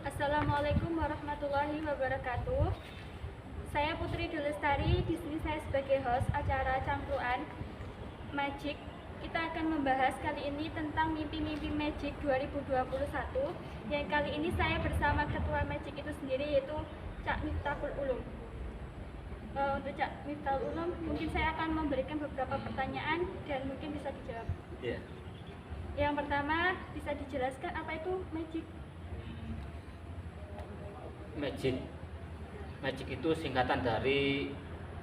Assalamualaikum warahmatullahi wabarakatuh. Saya Putri Delestari, di sini saya sebagai host acara Cangkruan Magic. Kita akan membahas kali ini tentang mimpi-mimpi Magic 2021. Yang kali ini saya bersama Ketua Magic itu sendiri, yaitu Cak Miftahul Ulum. Untuk Cak Miftahul Ulum, mungkin saya akan memberikan beberapa pertanyaan dan mungkin bisa dijawab. Yeah. Yang pertama, bisa dijelaskan apa itu Magic? Magic itu singkatan dari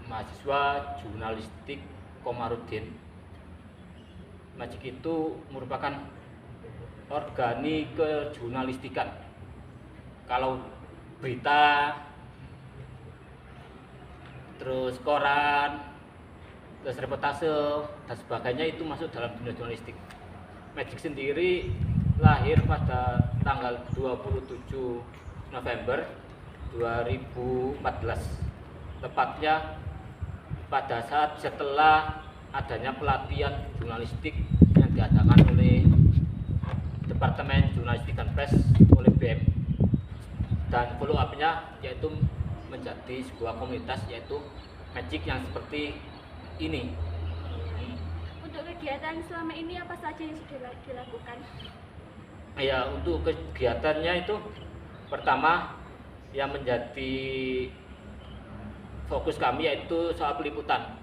mahasiswa jurnalistik Komarudin. Magic itu merupakan organik kejurnalistikan. Kalau berita, terus koran, terus reportase dan sebagainya itu masuk dalam dunia jurnalistik. Magic sendiri lahir pada tanggal 27 November 2014, tepatnya pada saat setelah adanya pelatihan jurnalistik yang diadakan oleh Departemen Jurnalistik dan Press oleh BM, dan follow up-nya yaitu menjadi sebuah komunitas, yaitu Magic yang seperti ini. Untuk kegiatan selama ini apa saja yang sudah dilakukan? Ya, untuk kegiatannya itu pertama yang menjadi fokus kami yaitu soal peliputan,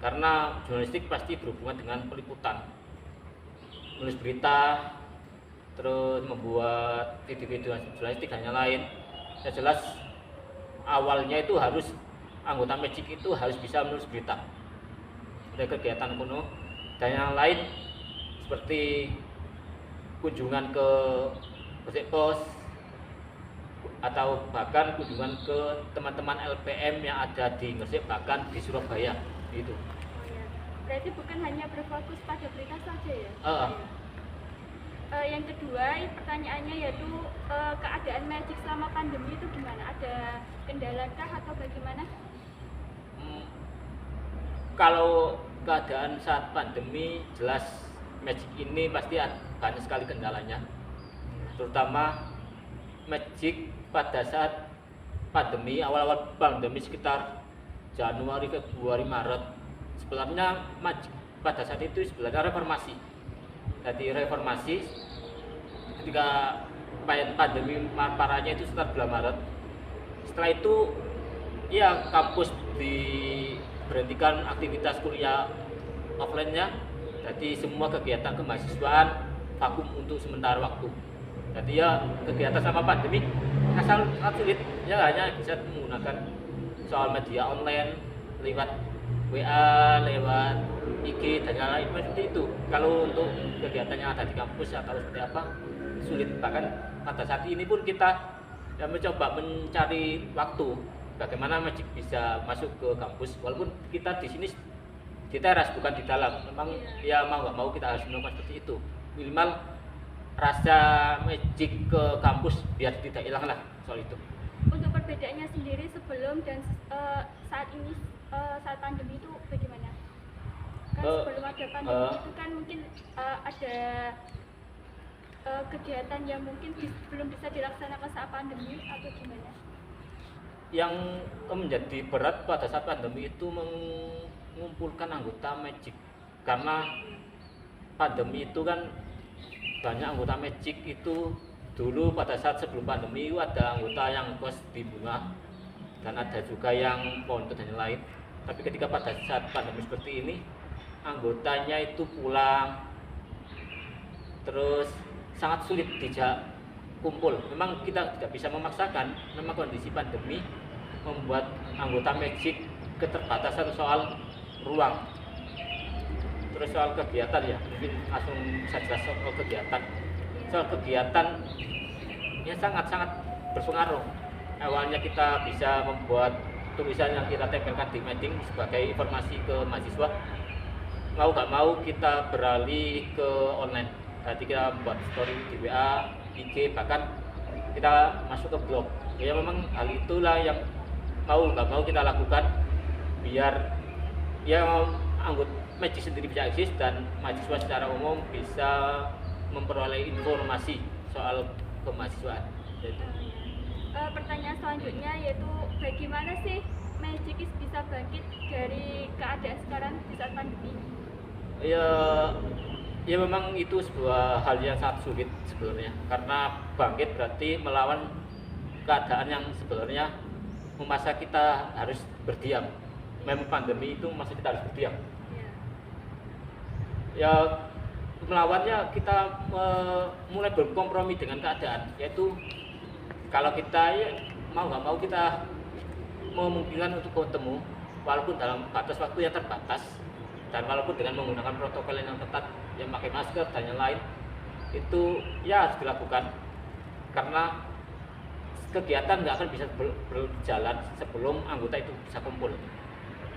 karena jurnalistik pasti berhubungan dengan peliputan, menulis berita, terus membuat video-video jurnalistik dan yang lain. Yang jelas awalnya itu harus anggota Magic itu harus bisa menulis berita. Ada kegiatan kuno dan yang lain seperti kunjungan ke Gresik Pos atau bahkan kunjungan ke teman-teman LPM yang ada di Gresik, bahkan di Surabaya gitu. Oh ya, berarti bukan hanya berfokus pada berita saja ya? Yang kedua, pertanyaannya yaitu keadaan Magic selama pandemi itu gimana? Ada kendala kah atau bagaimana? Kalau keadaan saat pandemi, jelas Magic ini pasti banyak sekali kendalanya, terutama Magic pada saat pandemi, awal-awal pandemi sekitar Januari, Februari, Maret. Sebenarnya Magic pada saat itu sebenarnya reformasi. Jadi reformasi ketika pandemi parahnya itu sekitar bulan Maret. Setelah itu ya kampus diberhentikan aktivitas kuliah offline-nya. Jadi semua kegiatan kemahasiswaan vakum untuk sementara waktu. Jadi ya kegiatan sama pandemi sangat sulit, ya hanya bisa menggunakan soal media online lewat WA, lewat IG dan yang lain seperti itu. Kalau untuk kegiatan yang ada di kampus atau seperti apa sulit. Bahkan pada saat ini pun kita mencoba mencari waktu bagaimana Magic bisa masuk ke kampus, walaupun kita di sini di teras bukan di dalam. Memang ya mau nggak mau kita harus melakukan seperti itu, minimal rasa Magic ke kampus biar tidak hilang lah soal itu. Untuk perbedaannya sendiri sebelum dan saat ini, saat pandemi itu bagaimana? Kan sebelum ada pandemi itu kan mungkin ada kegiatan yang mungkin belum bisa dilaksanakan saat pandemi atau gimana? Yang menjadi berat pada saat pandemi itu mengumpulkan anggota Magic, karena pandemi itu kan banyak anggota Magic itu dulu pada saat sebelum pandemi itu ada anggota yang kos di Bunga dan ada juga yang pondok dan yang lain. Tapi ketika pada saat pandemi seperti ini, anggotanya itu pulang, terus sangat sulit dijak kumpul. Memang kita tidak bisa memaksakan, memang kondisi pandemi membuat anggota Magic keterbatasan soal ruang. Terus soal kegiatan ya, mungkin langsung saya jelas soal kegiatan. Soal kegiatan ya sangat-sangat berpengaruh. Awalnya kita bisa membuat tulisan yang kita tempelkan di meeting sebagai informasi ke mahasiswa. Mau nggak mau kita beralih ke online. Jadi kita buat story di WA, IG, bahkan kita masuk ke blog. Ya memang hal itulah yang mau nggak mau kita lakukan biar ya anggota Magic sendiri bisa eksis dan mahasiswa secara umum bisa memperoleh informasi soal kemahasiswaan. Jadi, Pertanyaan selanjutnya yaitu bagaimana sih Magic bisa bangkit dari keadaan sekarang di saat pandemi? ya ya memang itu sebuah hal yang sangat sulit sebenarnya, karena bangkit berarti melawan keadaan yang sebenarnya memaksa kita harus berdiam. Memang pandemi itu memaksa kita harus berdiam. Ya melawannya kita mulai berkompromi dengan keadaan, yaitu kalau kita ya, mau nggak mau kita memungkinkan untuk bertemu walaupun dalam batas waktu yang terbatas, dan walaupun dengan menggunakan protokol yang ketat, yang pakai masker dan yang lain, itu ya harus dilakukan, karena kegiatan nggak akan bisa berjalan sebelum anggota itu bisa kumpul,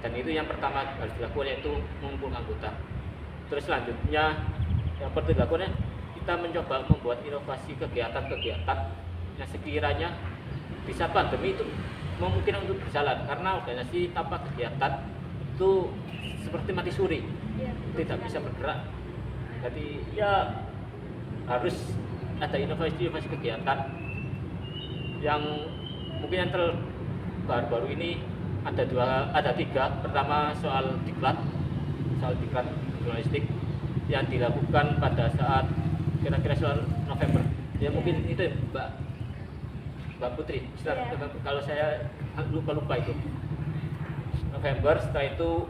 dan itu yang pertama harus dilakukan, yaitu mengumpulkan anggota. Terus selanjutnya yang perlu dilakukan, kita mencoba membuat inovasi kegiatan-kegiatan yang sekiranya bisa pandemi itu memungkinkan untuk berjalan, karena organisasi tanpa kegiatan itu seperti mati suri, tidak bisa bergerak. Jadi ya harus ada inovasi kegiatan yang mungkin yang baru-baru ini ada tiga. Pertama soal diklat jurnalistik yang dilakukan pada saat kira-kira soal November. Ya mungkin itu Mbak Putri, kalau saya lupa itu November. Setelah itu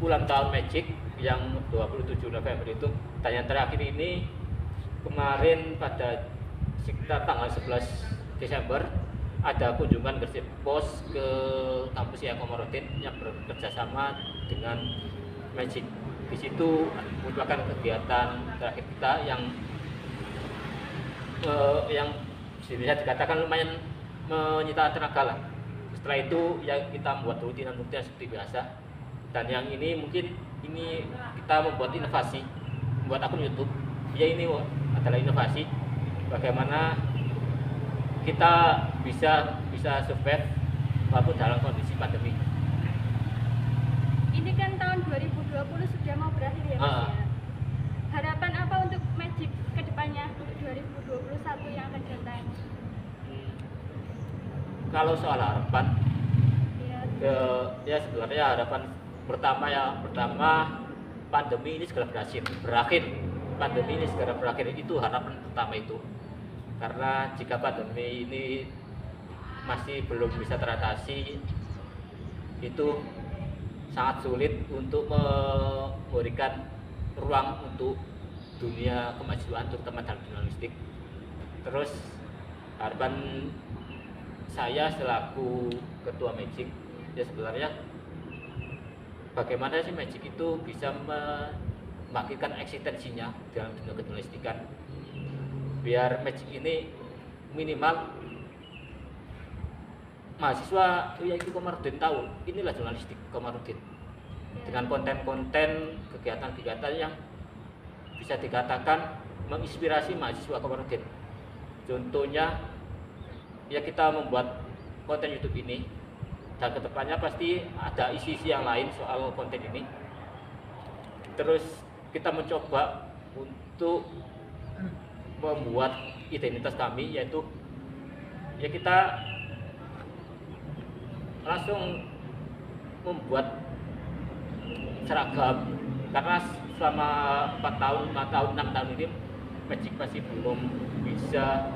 ulang tahun Magic yang 27 November itu, dan yang terakhir ini kemarin pada sekitar tanggal 11 Desember ada kunjungan Gresik Pos ke kampus IAIN Komarudin yang bekerja sama dengan Magic. Di situ merupakan kegiatan terakhir kita yang bisa dikatakan lumayan menyita tenaga lah. Setelah itu ya kita membuat rutinan-rutinan seperti biasa, dan yang ini mungkin kita membuat inovasi, membuat akun YouTube. Ya ini adalah inovasi bagaimana kita bisa survive walaupun dalam kondisi pandemi. Ini kan tahun 2020 sudah mau berakhir ya Mas ya. Harapan apa untuk Magic ke depannya untuk 2021 yang akan datang? Kalau soal harapan, ya sebenarnya harapan pertama pandemi ini segera berakhir. Pandemi ini segera berakhir, itu harapan pertama itu. Karena jika pandemi ini masih belum bisa teratasi, itu sangat sulit untuk memberikan ruang untuk dunia kemahasiswaan, terutama dalam jurnalistik. Terus harapan saya selaku ketua Magic, ya sebenarnya bagaimana sih Magic itu bisa membangkitkan eksistensinya dalam dunia kejurnalistikan, biar Magic ini minimal mahasiswa IAIN Komarudin tahu inilah jurnalistik Komarudin, dengan konten-konten kegiatan-kegiatan yang bisa dikatakan menginspirasi mahasiswa Komarudin. Contohnya ya kita membuat konten YouTube ini, dan kedepannya pasti ada isi-isi yang lain soal konten ini. Terus kita mencoba untuk membuat identitas kami, yaitu ya kita langsung membuat seragam, karena selama 4 tahun, 6 tahun ini Magic masih belum bisa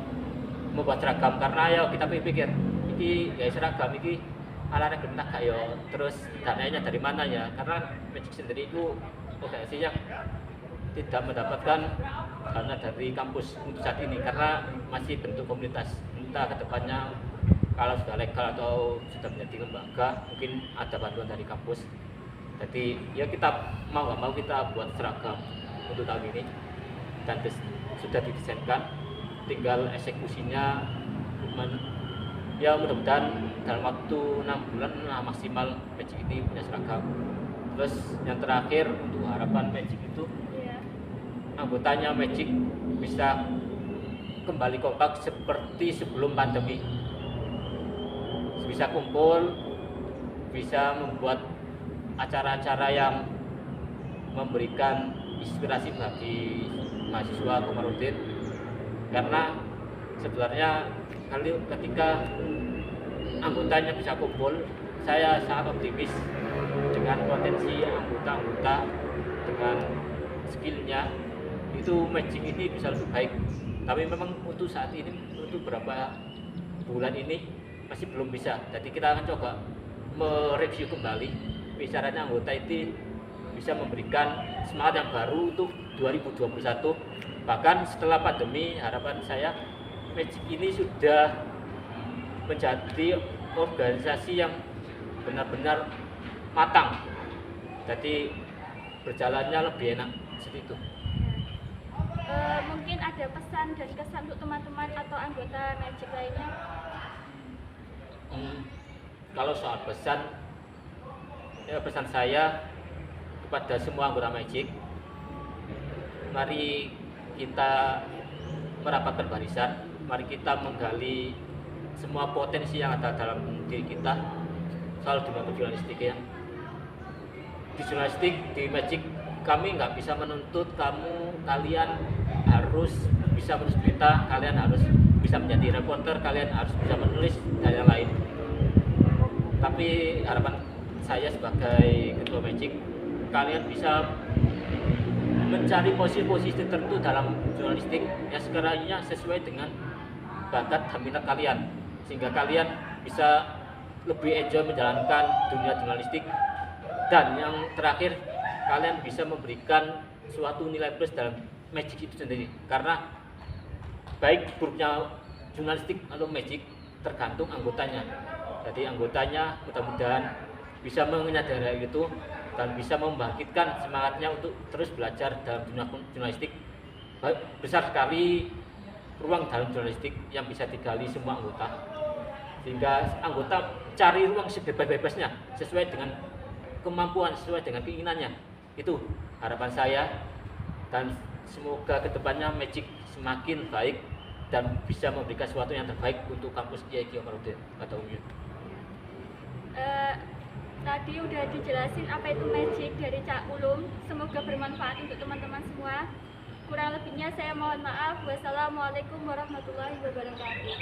membuat seragam, karena ya kita pikir ini ya seragam ini ala gentak kayak, terus dananya dari mana ya, karena Magic sendiri itu organisasi yang tidak mendapatkan dana dari kampus untuk saat ini, karena masih bentuk komunitas. Entah kedepannya kalau sudah legal atau sudah menjadi lembaga, mungkin ada bantuan dari kampus. Jadi ya kita mau nggak mau kita buat seragam untuk tahun ini, dan sudah didesainkan, tinggal eksekusinya. Ya mudah-mudahan dalam waktu 6 bulan maksimal Magic ini punya seragam. Terus yang terakhir untuk harapan Magic itu, anggotanya Magic bisa kembali kompak seperti sebelum pandemi, bisa kumpul, bisa membuat acara-acara yang memberikan inspirasi bagi mahasiswa Komarudin. Karena Sebenarnya ketika anggotanya bisa kumpul, saya sangat optimis dengan potensi anggota-anggota dengan skillnya itu matching ini bisa lebih baik. Tapi memang untuk saat ini, untuk beberapa bulan ini masih belum bisa. Jadi kita akan coba mereview kembali bicaranya anggota itu bisa memberikan semangat yang baru untuk 2021. Bahkan setelah pandemi, harapan saya Magic ini sudah menjadi organisasi yang benar-benar matang, jadi berjalannya lebih enak seperti itu. Mungkin ada pesan dan kesan untuk teman-teman atau anggota Magic lainnya? Kalau soal pesan, ya pesan saya kepada semua anggota Magic, mari kita merapatkan barisan, mari kita menggali semua potensi yang ada dalam diri kita. Soal dunia jurnalistik ya, di jurnalistik, di Magic kami nggak bisa menuntut kalian harus bisa menulis berita, kalian harus bisa menjadi reporter, kalian harus bisa menulis dan yang lain. Tapi harapan saya sebagai ketua Magic, kalian bisa mencari posisi-posisi tertentu dalam jurnalistik yang sekiranya sesuai dengan bakat dan minat kalian, sehingga kalian bisa lebih enjoy menjalankan dunia jurnalistik. Dan yang terakhir, kalian bisa memberikan suatu nilai plus dalam Magic itu sendiri, karena baik buruknya jurnalistik atau Magic tergantung anggotanya. Jadi anggotanya mudah-mudahan bisa menyadari hal itu dan bisa membangkitkan semangatnya untuk terus belajar dalam dunia jurnalistik. Besar sekali ruang dalam jurnalistik yang bisa digali semua anggota, sehingga anggota cari ruang sebebas-bebasnya sesuai dengan kemampuan, sesuai dengan keinginannya. Itu harapan saya, dan semoga kedepannya Magic semakin baik dan bisa memberikan sesuatu yang terbaik untuk kampus Kiai Haji Omaruddin atau UIN. Tadi udah dijelasin apa itu Magic dari Cak Ulum. Semoga bermanfaat untuk teman-teman semua. Kurang lebihnya saya mohon maaf. Wassalamualaikum warahmatullahi wabarakatuh.